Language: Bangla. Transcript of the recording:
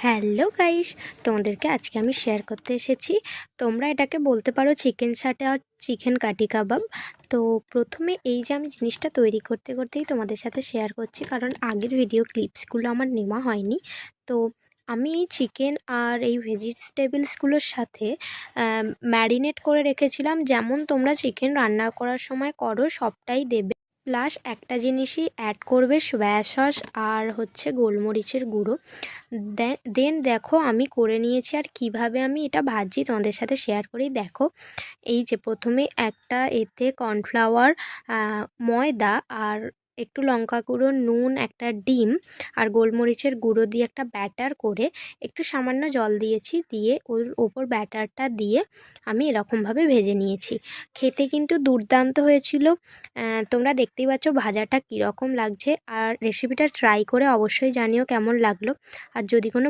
হ্যালো গাইস, তোমাদেরকে আজকে আমি শেয়ার করতে এসেছি। তোমরা এটাকে বলতে পারো চিকেন সাটে আর চিকেন কাটি কাবাব। তো প্রথমে এই যে আমি জিনিসটা তৈরি করতে করতেই তোমাদের সাথে শেয়ার করছি, কারণ আগের ভিডিও ক্লিপসগুলো আমার নেওয়া হয়নি। তো আমি এই চিকেন আর এই ভেজিটেবলসগুলোর সাথে ম্যারিনেট করে রেখেছিলাম, যেমন তোমরা চিকেন রান্না করার সময় করো সবটাই দেবে। প্লাস একটা জিনিসই অ্যাড করবে, সয়া সস আর হচ্ছে গোলমরিচের গুঁড়ো। দেন দেখো আমি করে নিয়েছি, আর কিভাবে আমি এটা ভাজছি তোমাদের সাথে শেয়ার করি। দেখো, এই যে প্রথমে একটা এতে কর্নফ্লাওয়ার, ময়দা আর একটু লঙ্কা গুঁড়ো, নুন, একটা ডিম আর গোলমরিচের গুঁড়ো দিয়ে একটা ব্যাটার করে একটু সামান্য জল দিয়েছি, দিয়ে ওর ওপর ব্যাটারটা দিয়ে আমি এরকমভাবে ভেজে নিয়েছি। খেতে কিন্তু দুর্দান্ত হয়েছিল। তোমরা দেখতেই পাচ্ছ ভাজাটা কীরকম লাগছে, আর রেসিপিটা ট্রাই করে অবশ্যই জানিও কেমন লাগলো। আর যদি কোনো